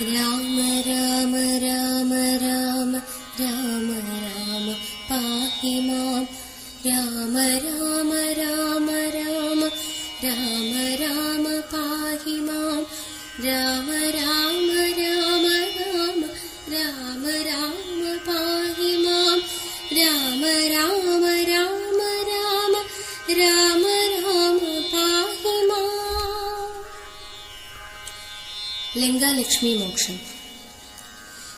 രാമ രാമ രാമ രാമ രാമ രാമ പാഹി മാം. രാമ രാമ രാമ രാമ രാമ രാമ പാഹി മാം. രാമ രാമ രാമ രാമ രാമ രാമ പാഹി മാം. രാമ രാമ രാമ രാമ രാമ രാമ പാഹി മാം. ലങ്കാലക്ഷ്മി മോക്ഷം.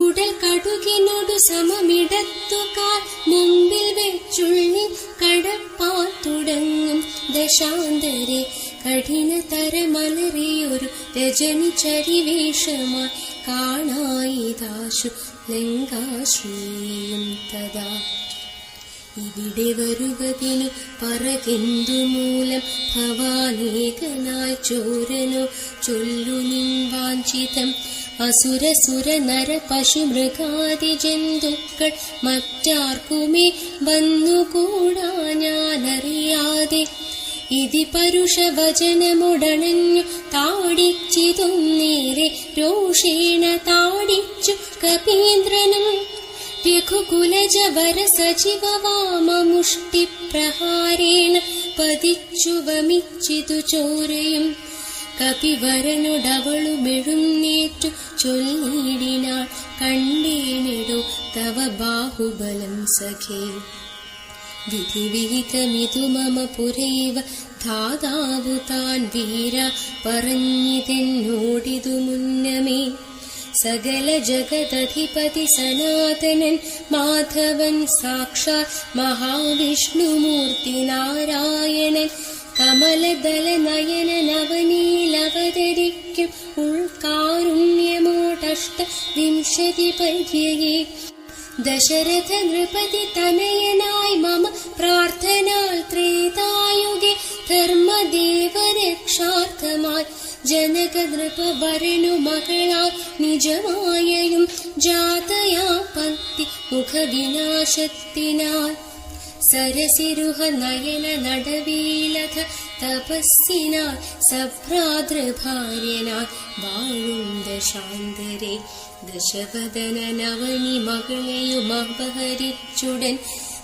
കുടൽ കടുകിനോടു സമമിടത്തുകാൽ മുമ്പിൽ വെച്ചുള്ളി കടപ്പാൽ തുടങ്ങും ദശാന്തരെ കഠിനതരമലറിയൊരു രജനി ചരിവേഷമായി കാണായിതാശു ലങ്കാശ്രീയും തഥാ. ഇവിടെ വരുവതിനു പറകെന്തു മൂലം ഭവാനേകനായി ചോരനോ ചൊല്ലു നിൻ വാഞ്ചിതം. അസുരസുര നര പശു മൃഗാദി ജന്തുക്കൾ മറ്റാർക്കുമേ വന്നുകൂടാ ഞാനറിയാതെ. ഇതി പരുഷവചനമുടണഞ്ഞു താടിച്ചിതും നേരെ രോഷേണ താടിച്ചു കപീന്ദ്രനും. രഘുകുലജവര സജീവ വാമമുഷ്ടി പ്രഹാരേണ പതിച്ചു വമിച്ചിതു ചോരയും. കപിവരനോടവളുമെഴുന്നേറ്റു ചൊല്ലിടിനാൾ, കണ്ടേനെടോ തവ ബാഹുബലം സഖേ. വിധിവിഹിതമിതു മമ പുരൈവ ധാതാവു താൻ വീര പറഞ്ഞിതെന്നോടിതു മുന്നമേ. സകല ജഗദധിപതി സനാതനൻ മാധവൻ സാക്ഷാത് മഹാവിഷ്ണുമൂർത്തി നാരായണൻ. കമലദല നയനനവനീലവതരിക്കും ഉൾക്കാരുണ്യമോടഷ്ടവിംശതി പര്യയേ. ദശരഥ നൃപതി തനയനായി മമ പ്രാർത്ഥനാൽ ത്രേതായുഗേ ധർമ്മദേവരക്ഷാർത്ഥമായി ജനക നൃപവരനു മകളാൽ നിജമായയും ജാതയാ പത്തി മുഖവിനാശത്തിനാൽ. സരസിരുഹ നയന നടവീലഥ തപസ്സിനാൽ സഭ്രാതൃഭാര്യനാൽ വാഴും ദശാന്തരെ. ദശവദന നവനി മകളെയുമപഹരിച്ചുടൻ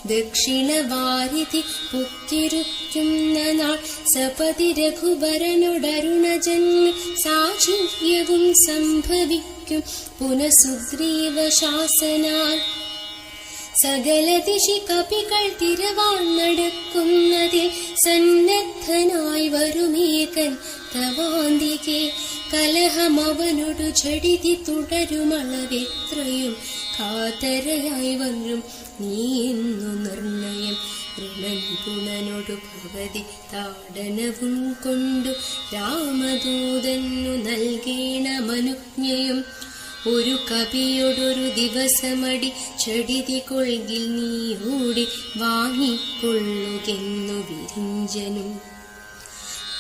ദക്ഷിണവാരിധി പൊക്കിരുക്കുന്ന നാൾ. സപതി രഘുവരനോടരുണജന്മ സാചിര്യവും സംഭവിക്കും പുനഃസുഗ്രീവ ശാസനാൽ. സകല ദിശി കപികൾ തിരവാൻ നടക്കുന്നതിൽ സന്നദ്ധനായി വരുമേകൻ തവാന്തികെ. കലഹമവനോടു ചടിതി തുടരുമളവെത്രയും കാതരയായി വരും നീ എന്നു നിർണയം. ഋണനിപുണനോടു ഭവതി താടനവും കൊണ്ടു രാമദൂതന്നു നൽകേണമനുജ്ഞയും. ഒരു കവിയോടൊരു ദിവസമടി ചടിതി കൊൾകിൽ നീ ഓടി വാങ്ങിക്കൊള്ളുകെന്നു വിരിഞ്ചനും.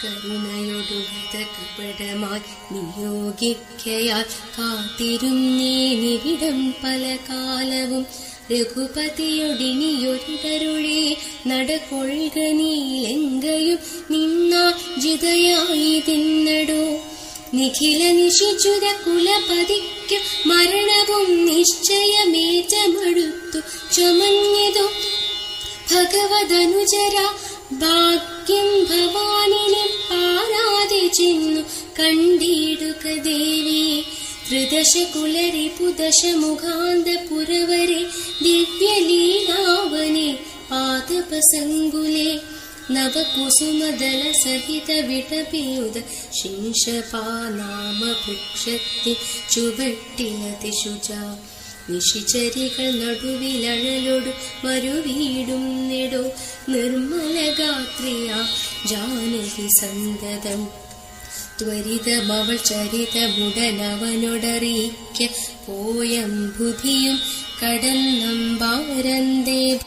കരുണയൊടു കപടമായി നിയോഗിക്കയാൽ കാത്തിരുന്നേനിവിടം പല കാലവും. രഘുപതിയൊടിനിയൊരിടരുളേ നടകൊള്ളുക നീ ലങ്കയും നിന്നാ ജിതയായി തിന്നടോ. നിഖില നിശിചുര കുലപതിക്കു മരണവും നിശ്ചയമേറ്റമടുത്തു ചമഞ്ഞതോ. ഭഗവദനുജര ഭാഗ്യം ഭവാനിനെ പാരാതെ ചെന്നു കണ്ടിടുക ദേവി. ത്രിദശകുലരിപുദശ മുഖാന്തപുരവരെ ദിവ്യലീലാവനെ പാദപസങ്കുലേ. നവകുസുമദല സഹിത വിടപിയുത ശിംശപാനാമ വൃക്ഷത്തി ചുവട്ടിലതിശുച. നിശിചരികൾ നടുവിലഴലൊടു മരുവീടും നെടോ നിർമ്മലഗാത്രിയാ ജാനകി സന്തതം. ത്വരിതമവൾ ചരിതമുടനവനോടറിയിക്ക പോയംബുധിയും കടന്നമ്പാരന്തേ.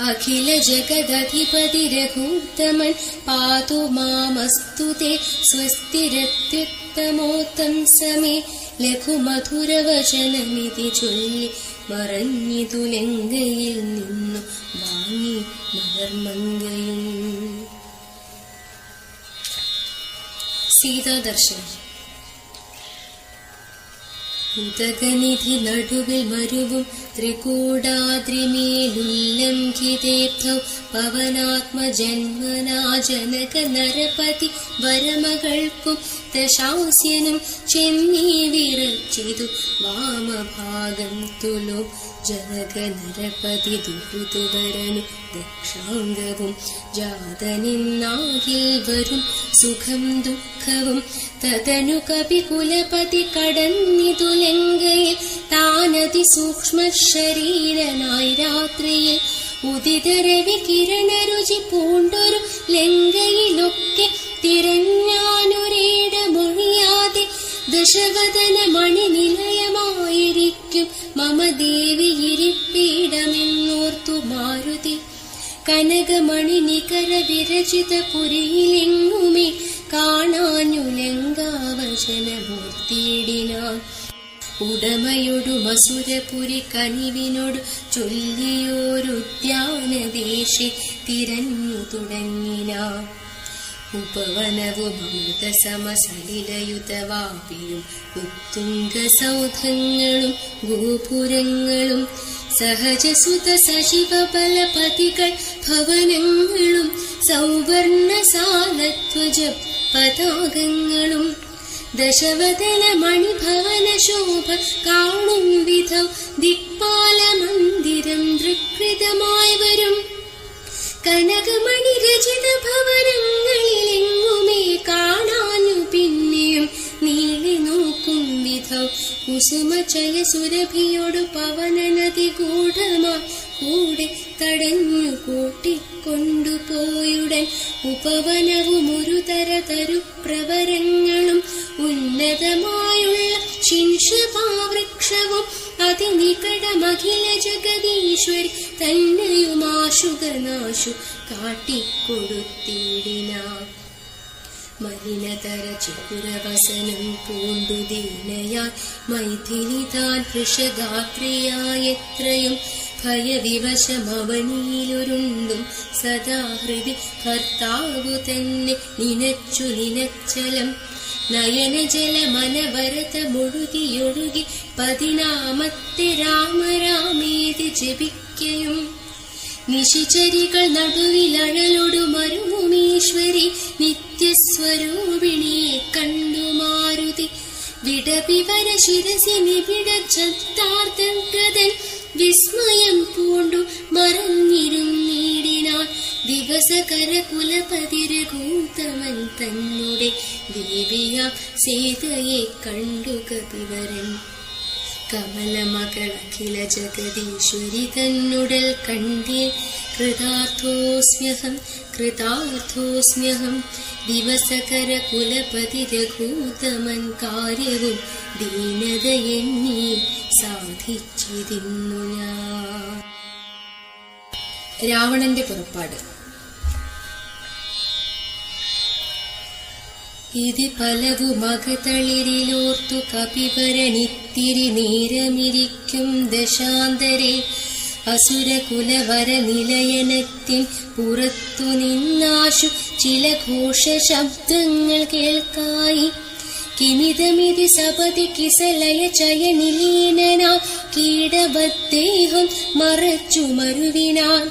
അഖില ജഗദധിപതി രഘൂത്തമൻ പാതു മാമസ്തുതേ. സ്വസ്തിരത്യുത്തമോത്തം സമേ ലഘുമധുരവചനമിതി ചൊല്ലി മറഞ്ഞിതു ലങ്കയിൽ നിന്നു വാങ്ങി മലർമങ്കയും. സീതാദർശനം. ഉദകനിധി നടുവിൽ മരുവും ത്രികൂടാദ്രിമേലുല്ലംഘിതേഭ്യൗ പവനാത്മജന്മനാ ജനക നരപതി വരമകൾക്കും ദശാസ്യനും ചെന്നീ വിറച്ചിതു വാമഭാഗം തുലോ ജനക നരപതി ദുഹൃതുവരനു ദക്ഷാംഗവും ജാതനിന്നാകിൽ വരും സുഖം ദുഃഖവും തതനു കപികുലപതി കടന്നിതു ലങ്കയിൽ താനതി സൂക്ഷ്മ ശരീരനായി രാത്രിയിൽ ഉദിതരവി കിരണരുചി പൂണ്ടൊരു ലങ്കയിലൊക്കെ തിരഞ്ഞാനൊരേടമൊഴിയാതെ ദശവദന മണിനിലയമായിരിക്കും മമ ദേവി ഇരിപ്പീടമെന്നോർത്തു മാരുതി കനകമണി നികര വിരചിത പുരിയിലെങ്ങുമേ കാണാഞ്ഞു ലങ്കാവചനമൂർത്തിയിടിനാൻ ഉടമയൊടു മസുരപുരി കനിവിനോടു ചൊല്ലിയോരുദ്യാനദേശെ തിരഞ്ഞു തുടങ്ങിനാൻ ഉപവനവും അമൃതസമസലിലയുതവാപിയും ഉത്തുംഗ സൗധങ്ങളും ഗോപുരങ്ങളും സഹജസുത സജീവബലപതികൾ ഭവനങ്ങളും സൗവർണ സാലധ്വജ പതാകങ്ങളും ദശവദന മണിഭവന ശോഭ കാണും വിധം ദിക്പാല മന്ദിരം ദൃക്ൃതമായി വരും കനകമണി രചിത ഭവനങ്ങളിലെങ്ങുമേ കാണാനു പിന്നെയും നീളി നോക്കും വിധം കുസുമചയ സുരഭിയോടു പവന നദി ഗൂഢമായി കൂടെ തടഞ്ഞു കൂട്ടിക്കൊണ്ടുപോയുടൻ ഉപവനവും ഒരു തരതരു പ്രവരങ്ങളും ഉന്നതമായുള്ള ശിംശപാവൃക്ഷവും അതിനികടമഖില ജഗദീശ്വരി തന്നെയുമാശുകനാശു കാട്ടിക്കൊടുത്തിടിനാൻ മലിനതര ചിപുരവസനം പൂണ്ടു ദീനയാൽ മൈഥിലി താൻ വൃഷഗാത്രിയായെത്രയും ഭയവിവശമവനിയിലൊരുണ്ടും സദാഹൃതി ഭർത്താവു തന്നെ നിനച്ചു നിനച്ചലം നയനജല മനവരത മുഴുകിയൊഴുകി പതിനാമത്തെ രാമരാമേതി ജപിക്കയും നിശിചരികൾ നടുവിലഴലൊടു മരുമുമീശ്വരി നിത്യസ്വരൂപിണിയെ കണ്ടു മാരുതി വിടവിവര ശിരസി നിബിഡ ചത്താർത്തൻ വിസ്മയം പൂണ്ടു മറഞ്ഞിരുന്നീടിനാൻ ദിവസകര കുലപതിരകൂത്തമൻ തന്നുടെ ദേവിയാ സീതയെ കണ്ടു കപിവരൻ കമലമകൾ അഖില ജഗദീശ്വരി തന്നുടൽ കണ്ടേ കൃതാർത്ഥോസ്മ്യഹം കൃതാർത്ഥോസ്മ്യഹം ദിവസകര കുലപതി രഘൂതമൻ കാര്യവും ദീനത എണ്ണി സാധിച്ചിരുന്നു ഞാൻ. രാവണന്റെ പുറപ്പാട്. ഇത് പലവു മകതളിരിലോർത്തു കപിവരനിത്തിരി നേരമിരിക്കും ദശാന്തരെ അസുരകുലവര നിലയനത്തിൻ പുറത്തു നിന്നാശു ചില ഘോഷ ശബ്ദങ്ങൾ കേൾക്കായി. കിമിതമിതി സപതി കിസലയ ചയനിലീനനാ കീടവദ്ദേഹം മറച്ചു മരുവിനാൻ.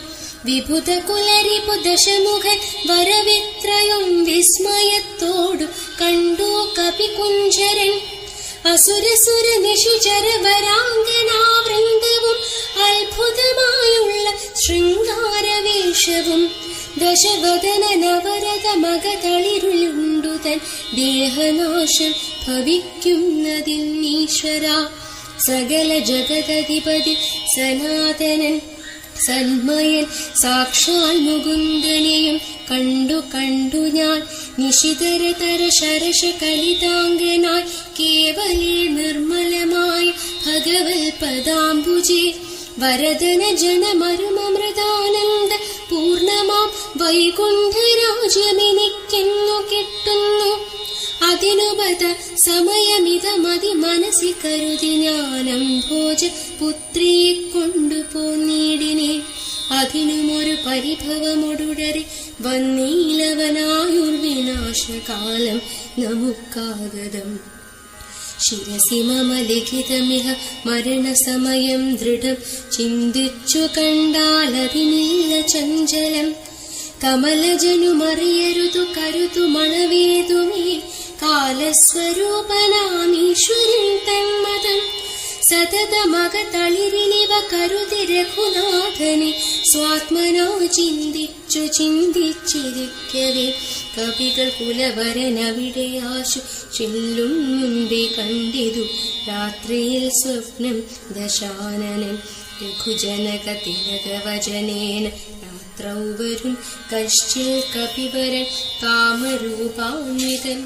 വിഭുത കുലരിപു ദശമുഖൻ വരവിത്രയും വിസ്മയത്തോടു കണ്ടു കപികുഞ്ചരൻ. അസുരസുര നിശിചര വരാംഗനാവൃന്ദവും അത്ഭുതമായുള്ള ശൃംഗാരവേഷവും ദശവദന നവരത മകതളിരുളുണ്ടു തൻ ദേഹനാശം ഭവിക്കുന്നതിനീശ്വര. സകല ജഗദധിപതി സനാതനൻ സന്മയൻ സാക്ഷാൽ മുകുന്ദനെയും കണ്ടു ഞാൻ. നിശിതരതര ശരശ കലിതാംഗനായി കേവലേ നിർമ്മലമായ ഭഗവൽ പദാംബുജേ വരദന ജനമരുമമൃതാനന്ദ പൂർണമാം വൈകുണ്ഠരാജ്യമെനിക്കെന്നു കിട്ടുന്നു. അതിനുപത സമയമിതമതി മനസ്സി കരുതി ഞാനം ഭോജ പുത്രിയെ കൊണ്ടുപോന്നീടിനെ. അതിനുമൊരു പരിഭവമൊടുടരെ വന്നീലവനായുർവിനാശകാലം നമുക്കാഗതം. ശിരസി മമ ലിഖിതമിഹ മരണസമയം ദൃഢം ചിന്തിച്ചു കണ്ടാലതിനില്ല ചഞ്ചലം കമലജനുമറിയരുതു കരുതു മണവേതുമേ കാലസ്വരൂപനാമീശ്വരൻ തന്മതം സതതമകതളിരിലിവ കരുതി രഘുനാഥനെ സ്വാത്മനോ ചിന്തിച്ചിരിക്കവേ കവികൾ കുലവരനവിടെയാശു ചെല്ലും മുൻപേ കണ്ടിതു രാത്രിയിൽ സ്വപ്നം ദശാനനൻ രഘുജനക തിലകവചനേന രാത്രൗ വരും കശ്ചിൽ കപിവരൻ കാമരൂപാന്വിതൻ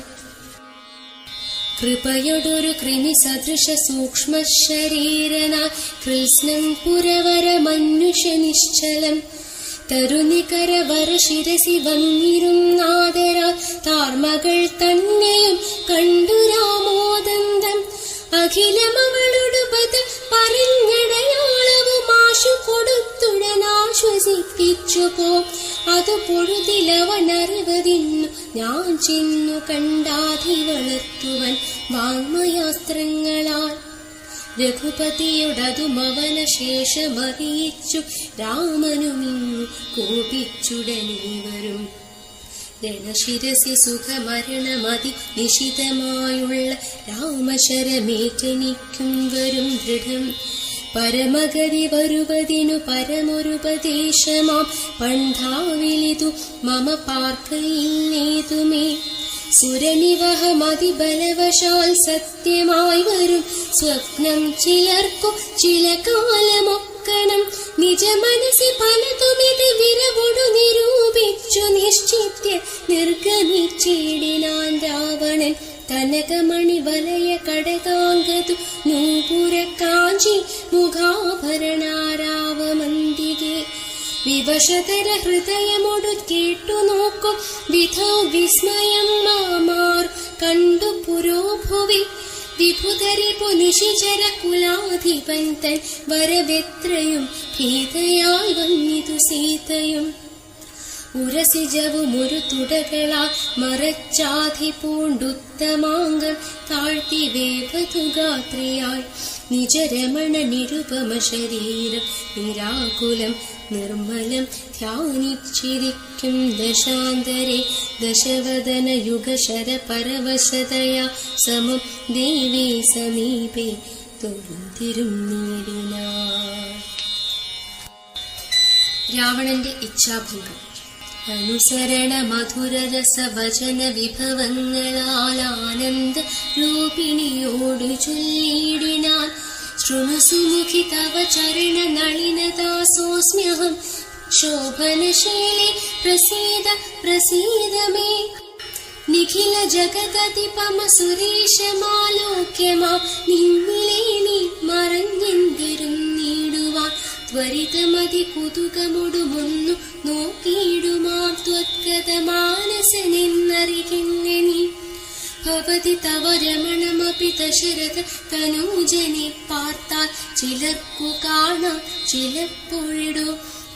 കൃപയൊടൊരു കൃമി സദൃശ സൂക്ഷ്മ ശരീരനാ കൃത്സ്നം പുരവര മനുഷ്യ നിശ്ചലം തരുനികരവര ശിരസി വന്നിരുന്നാദരാ താർമകൾ തന്നെയും കണ്ടു രാമോദന്തം അഖിലമവളുടുപത പറഞ്ഞടയാളവും ആശു കൊടുത്തുടനാശ്വസിപ്പിച്ചു പോ അതു പൊഴുതിലവനറിവതിന്നു ഞാൻ ചെന്നു കണ്ടാധി വളർത്തുവൻ വാങ്മയാസ്ത്രങ്ങളാൽ രഘുപതിയോടതുമവന ശേഷമറിയിച്ചു രാമനുമിന്നു കോപിച്ചുടനെ വരും രണശിരസി സുഖമരണമതി നിശിതമായുള്ള രാമശരമേറ്റനിക്കും വരും ദൃഢം പരമഗതി വരുവതിനു പരമൊരുപദേശമാം പണ്ഡാവിലിതു മമ പാർക്കയില്ലേതുമേ സുരനിവഹമതിബലവശാൽ സത്യമായി വരും സ്വപ്നം ചിലർക്കു ചില കാലമൊക്കണം നിജമനസി പലതുമിത് വിരവൊടു നിരൂപിച്ചു നിശ്ചിത്യ നിർഗമിച്ചിടിനാൻ രാവണൻ കനകമണി വലയ കടകാംഗതു നൂപുര കാഞ്ചി മുഖാഭരണാരാവമന്തികെ വിവശതര ഹൃദയമൊടു കേട്ടു നോക്കും വിധോ വിസ്മയം മാമാർ കണ്ടു പുരോഭുവി വിഭുധരിപു നിശിചര കുലാധിപൻ തൻ വരവെത്രയും ഭീതയായി വന്നിതു സീതയും ഉരസിജവുമൊരു തുടകളാ മറച്ചാധി പൂണ്ടുത്തമാംഗം താഴ്ത്തി വേപതുഗാത്രിയായി നിജരമണ നിരുപമ ശരീരം നിരാകുലം നിർമ്മലം ധ്യാനിച്ചിരിക്കും ദശാന്തരെ ദശവദന യുഗശര പരവശതയാ സമം ദേവീ സമീപേ തൊഴുതിരും നേടിനാർ. രാവണന്റെ ഇച്ഛാഭംഗം. അനുസരണ മധുരരസ വചന വിഭവങ്ങളാൽ ആനന്ദ രൂപിണിയോടു ചൊല്ലിടിനാൻ ശൃണുസുമുഖി തവ ചരണ നളിനദാസോസ്മ്യഹം ശോഭനശീലേ പ്രസീദ പ്രസീദമേ നിഖില ജഗതതിപമ സുരേശമാലോക്യമാം നിന്നിലേ നീ മറഞ്ഞെന്തിരുന്നിടുവാൻ ത്വരിതമതി കുതുകമൊടുമൊന്നു നോക്കിയിടുമാം ത്വദ്ഗത മാനസനെന്നറികിന്നെ നീ ഭവതി തവ രമണമപി ദശരഥ തനൂജനെ പാർത്താൽ ചിലർക്കു കാണാം ചിലപ്പോഴിടോ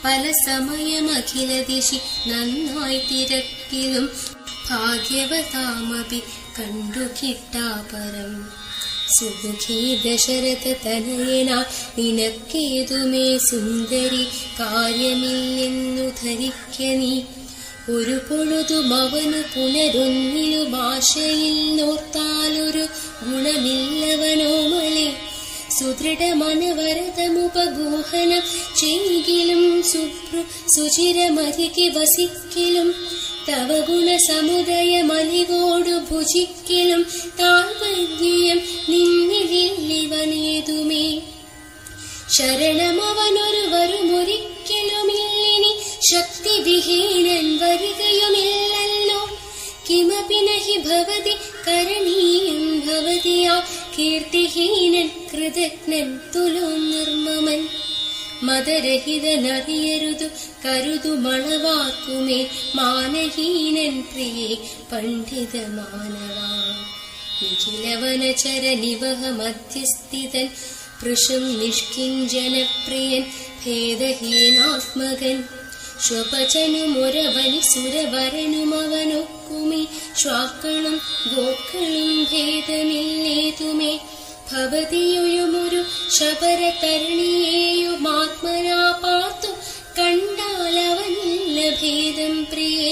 പല സമയമഖില ദിശി നന്നായി തിരക്കിലും ഭാഗ്യവതാമപി കണ്ടു കിട്ടാപരം സുഖീ ദശരഥ തനയനാ നിനക്കേതുമേ സുന്ദരി കാര്യമില്ലെന്നു ധരിക്ക നീ ഒരു പൊഴുതുമവനു പുനരൊന്നിനു ഭാഷയിൽ നോർത്താലൊരു ഗുണമില്ലവനോമലേ സുദൃഢമനവരതമുപഗൂഹനം ചെയ്കിലും സുചിരമരികെ വസിക്കിലും തവ ഗുണസമുദയമലിവോടു ഭുജിക്കിലും താൽപര്യം നിന്നിലിവനേതുമേ ശരണമവനൊരു വരുമൊരിക്കലുമില്ലിനി ശക്തിവിഹീനൻ വരികയുമില്ലല്ലോ കിമപി നഹി ഭവതി കരണീയം ഭവതിയാ കീർത്തിഹീനൻ കൃതജ്ഞൻ തുലോ നിർമ്മമൻ മതരഹിതനറിയരുതു കരുതു മണവാക്കുമേ മാനഹീനൻ പ്രിയേ പണ്ഡിത മാനവാ നിഖിലവനചര നിവഹ മധ്യസ്ഥിതൻ പൃഷും നിഷ്കിഞ്ചനപ്രിയൻ ഭേദഹീനാത്മകൻ സ്വപചനുമൊരവനി സുരവരനുമവനൊക്കുമേ ശ്വാക്കളും ഗോക്കളും ഭേദമില്ലേതുമേ ഭവതിയൊരു ശബരതരണിയേയുമാത്മനാ പാർത്തു കണ്ടാലവനില്ല ഭേദം പ്രിയേ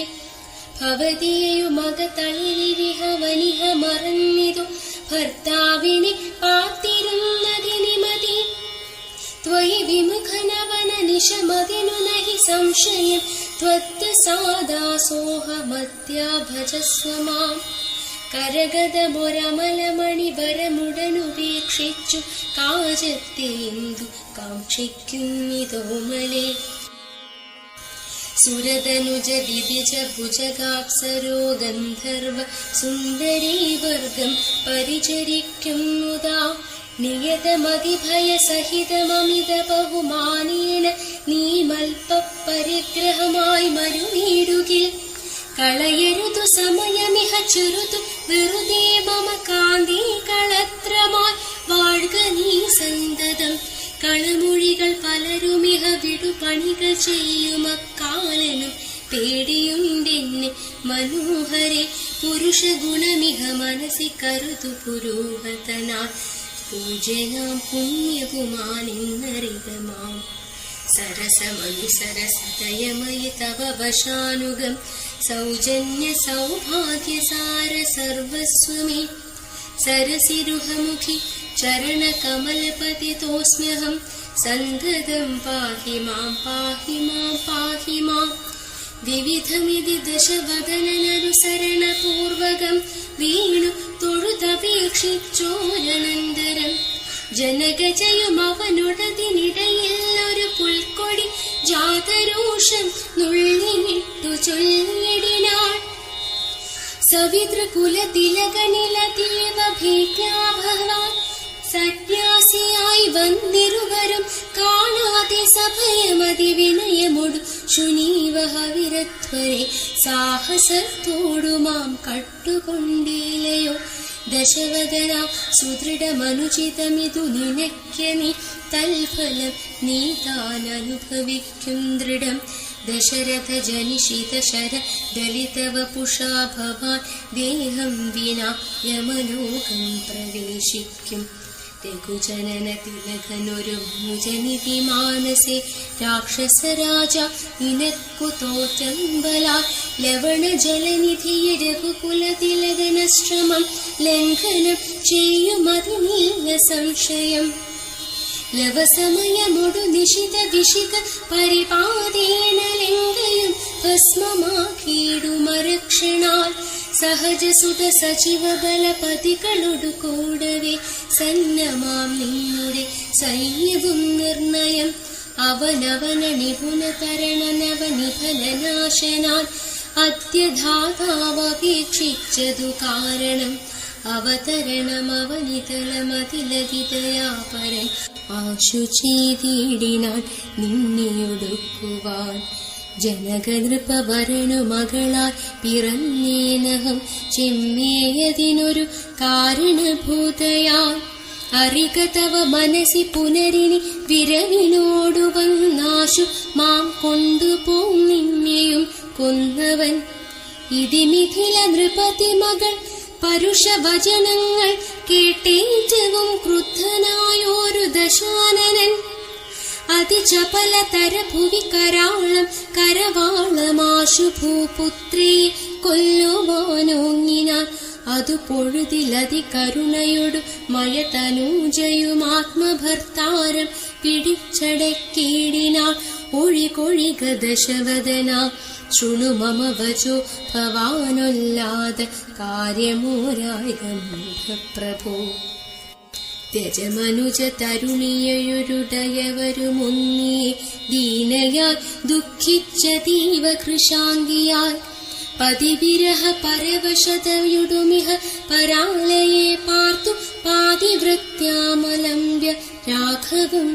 ഭവതിയുമകതളിരിഹവനിഹ മറന്നിതു ഭർത്താവിനെ പാർത്തിരുന്നതിനിമതി ത്വയി വിമുഖനവന നിശമതിനു നഹി സംശയം ത്വത്ത് സാദാസോഹമത്യാ ഭജസ്വ മാം കരഗതമൊരമലമണിവരമുടനുപേക്ഷിച്ചു കാജത്തെ എന്തു കാക്ഷിക്കുന്നിതോമലേ സുരതനുജ ദിദിജ ഭുജഗാപ്സരോ ഗന്ധർവ സുന്ദരീ വർഗം പരിചരിക്കുന്നുതാ നിയതമതിഭയ സഹിതമമിത ബഹുമാനേന നീമൽപ പരിഗ്രഹമായി മരുവീടുകിൽ കളയരുതു സമയമിഹ ചെറുതു വെറുതെ മമ കാന്തി കളത്രമായി വാഴ്ക നീ സന്തതം കളമൊഴികൾ പലരുമിഹ വിടുപണികൾ ചെയ്യുമക്കാലനും പേടിയുണ്ടെന്നെ മനോഹരെ പുരുഷ ഗുണമിഹ മനസി കരുതു പുരോഹതനാൽ പൂജനാം പുണ്യകുമാനെന്നറിതമാം സരസമനുസരസതയമയി തവ വശാനുഗം സൗജന്യ സൗഭാഗ്യസാര സർവസ്വമേ സരസിരുഹമുഖി ചരണകമലപതിതോസ്മ്യഹം സന്തതം പാഹി മാം പാഹി മാം പാഹി മാം വിവിധമിതി ദശവദനനുസരണപൂർവകം വീണു തൊഴുതപേക്ഷിച്ചോരനന്തരം ജനകജയുമവനുടതിനിടയിൽ ഒരു പുൽക്കൊടി ജാതരോഷം നുള്ളിനിട്ടു ചൊല്ലിടിനാൾ സവിതൃകുലതിലകനിലതീവ ഭീത്യാഭവാൻ സന്യാസിയായി വന്നിരുവരും കാണാതെ സഭയമതി വിനയമൊടു ശുനീവഹവിരത്വരെ സാഹസത്തോടു മാം കട്ടുകൊണ്ടില്ലയോ ദശവദന സുദൃഢമനുചിതമിതു നിനയ്ക്ക നീ തൽഫലം നീ താനനുഭവിക്കും ദൃഢം ദശരഥ ജനിഷിത ശര ദലിതവ പുഷാ ഭവാൻ ദേഹം വിനാ യമലോകം പ്രവേശിക്കും രഘുജനന തിലകനൊരു മുജനിധി മാനസേ രാക്ഷസരാജ നിനക്കു തോറ്റമ്പലാ ലവണ ജലനിധിയെ രഘുകുല തിലകനശ്രമം ലംഘനം ചെയ്യുമതിനീയ സംശയം ലവസമയമൊടു നിശിത വിശിത പരിപാദേന ലംഘയും ഭസ്മമാക്കിയിടുമരക്ഷണാൽ സഹജസുത സജീവ ബലപതികളൊടു കൂടവേ സന്നമാം നിന്നുടെ സൈന്യവും നിർണയം അവനവന നിപുന തരണനവനിഫലനാശനാൽ അത്യധാതാവപേക്ഷിച്ചതു കാരണം അവതരണമവനിതളമതിലകിതയാപരൻ ആശു ചെയ്തിടിനാൻ നിന്നെയൊടുക്കുവാൻ ജനകനൃപവരണു മകളാൽ പിറന്നേനഹം ചെമ്മേയതിനൊരു കാരണഭൂതയാൽ അറിക തവ മനസി പുനരിനി വിരവിനോടു വന്നാശു മാം കൊണ്ടുപോം നിന്നെയും കൊന്നവൻ ഇതിമിഥില നൃപതി മകൾ പരുഷവചനങ്ങൾ കേട്ടേറ്റവും ക്രുദ്ധനായോരു ദശാനനൻ അതിചപലതരഭുവി കരാളം കരവാളമാശു ഭൂപുത്രിയെ കൊല്ലുവാനോങ്ങിനാൻ അതു പൊഴുതിലതി കരുണയൊടു മയതനൂജയുമാത്മഭർത്താരം പിടിച്ചടക്കിടിനാൾ ഒഴികൊഴിക ദശവദന ശൃണു മമ വചോ ഭവാനൊല്ലാതെ കാര്യമോരായകപ്രഭോ ത്യജമനുജ തരുണിയൊരുടയവരുമൊന്നിയെ ദീനയാൽ ദുഃഖിച്ചതീവ കൃശാംഗിയാൽ പതിവിരഹ പരവശതയുടുമിഹ പരാലയെ പാർത്തു പാതിവൃത്യാമലംബ്യ രാഘവം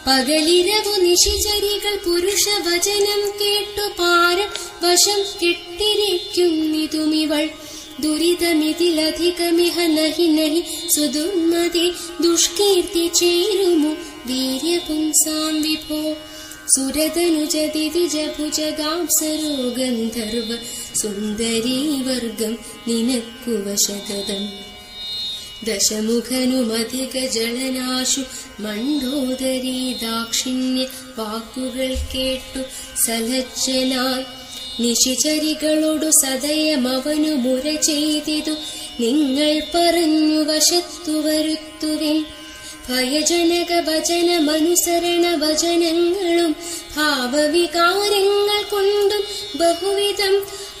പകലിരവു നിശിചരികൾ പുരുഷവചനം കേട്ടു പാരം വശം കെട്ടിരിക്കുന്നിതുമിവൾ ദുരിതമിതിലധികമിഹ നഹി നഹി സുദുർമതേ ദുഷ്കീർത്തി ചേരുമു വീര്യപുംസാം വിഭോ സുരതനുജതിജഭുജഗാംസരോ ഗന്ധർവ സുന്ദരീവർഗം നിനക്കു വശഗതം. ദശമുഖനുമധിക ജളനാശു മണ്ഡോദരീ ദാക്ഷിണ്യ വാക്കുകൾ കേട്ടു സലജ്ജനായി നിശിചരികളോടു സദയമവനു മുര ചെയ്തിതു. നിങ്ങൾ പറഞ്ഞു വശത്തു വരുത്തുവിൻ ഭയജനക വചനമനുസരണ വചനങ്ങളും ഭാവവികാരങ്ങൾ കൊണ്ടും ബഹുവിധം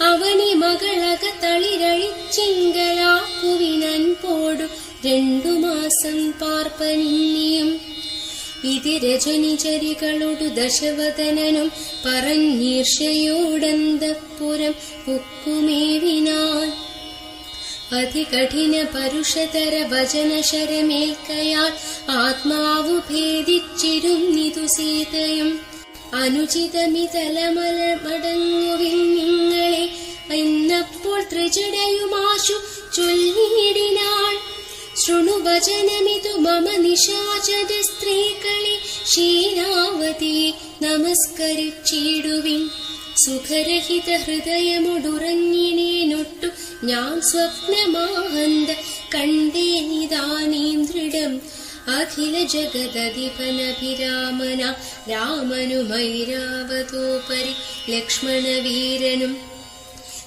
അവനി മകളക തളിരഴിച്ചിങ്കലാക്കുവിനൻപോടു 2 മാസം പാർപ്പനിന്നിയും. ഇതി രജനിചരികളോടു ദശവദനനും പറഞ്ഞീർഷയോടന്തഃപുരം പൊക്കുമേവിനാൻ. അതികഠിന പരുഷതര വചനശരമേൽക്കയാൽ ആത്മാവു ഭേദിച്ചിരുന്നിതു സീതയും. അനുചിതമിതലമലമടങ്ങുവിൻ നിങ്ങളെ എന്നപ്പോൾ ത്രിജടയുമാശു ചൊല്ലിയിടിനാൾ. ശൃണുവചനമിതു മമ നിശാചര സ്ത്രീകളെ ശീലാവതി നമസ്കരിച്ചിടുവിൻ. സുഖരഹിത ഹൃദയമൊടുറങ്ങിനേനൊട്ടു ഞാൻ സ്വപ്നമാഹന്ത കണ്ടേനിതാനീം ദൃഢം. അഖില ജഗദധിപനഭിരാമന രാമനുമൈരാവതോപരി ലക്ഷ്മണവീരനും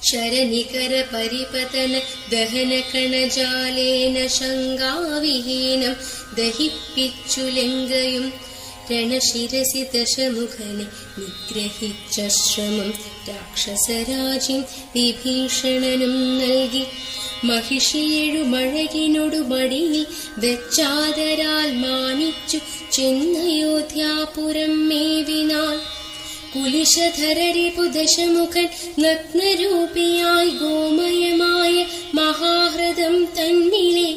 ശരനികര പരിപതന ദഹന കണജാലേന ശങ്കാവിഹീനം ദഹിപ്പിച്ചു ലങ്കയും. രണശിരസി ദശമുഖനെ നിഗ്രഹിച്ച ശ്രമം രാക്ഷസരാജിൻ വിഭീഷണനും നൽകി. മഹിഷിയേഴു മഴകിനൊടു മടിയിൽ വെച്ചാദരാൽ മാനിച്ചു ചെന്നയോധ്യാപുരം മേവിനാൾ. കുലിശധരരിപു ദശമുഖൻ നഗ്നരൂപിയായി ഗോമയമായ മഹാഹൃദം തന്നിലെ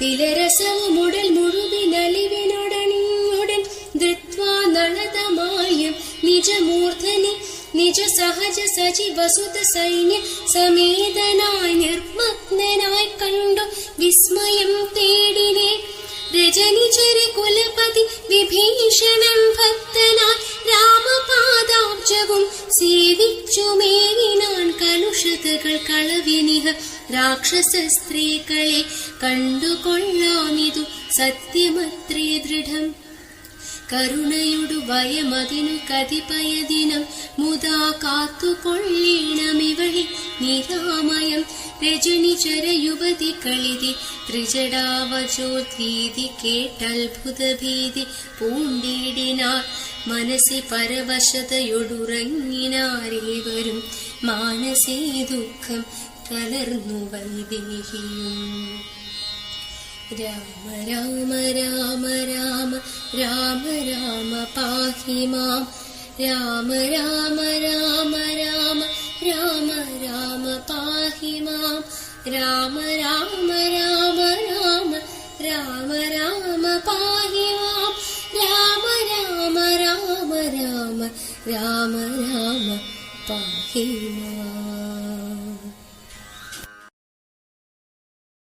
തിലരസവുമുടൽ മുഴുവിനലിവിനൊടണിഞ്ഞുടൻ ധൃത്വാ നളതമായും നിജമൂർധനി നിജ സഹജ സജി വസുത സൈന്യ സമേതനായി നിർമ്മഗ്നനായി കണ്ടു വിസ്മയം തേടിനെ. രജനിചര കുലപതി വിഭീഷണൻ ഭക്തനായി രാമപാദാബ്ജവും സേവിച്ചുമേവിനാൻ. കലുഷതകൾ കളവിനിഹ രാക്ഷസ സ്ത്രീകളെ കണ്ടുകൊള്ളാമിതു സത്യമത്രേ ദൃഢം. കരുണയുടു ഭയമതിനു കതിപയദിനം മുതാ കാത്തുകൊള്ളീണമിവളി നിരാമയം. രജനിചര യുവതി കളിതി ത്രിജടാവചോദ്ഭീതി കേട്ടത്ഭുതഭീതി പൂണ്ടിടിനാർ. മനസി പരവശതയൊടുറങ്ങിനാരേവരും മാനസേ ദുഃഖം കലർന്നു വൈദേഹിയും. രാമ രാമ രാമ രാമ രാമ രാമ പാഹി മാം. രാമ രാമ രാമ രാമ രാമ രാമ പാഹി മാം. രാമ രാമ രാമ രാമ രാമ രാമ പാഹി മാം. രാമ രാമ രാമ രാമ രാമ രാമ പാഹി മാം.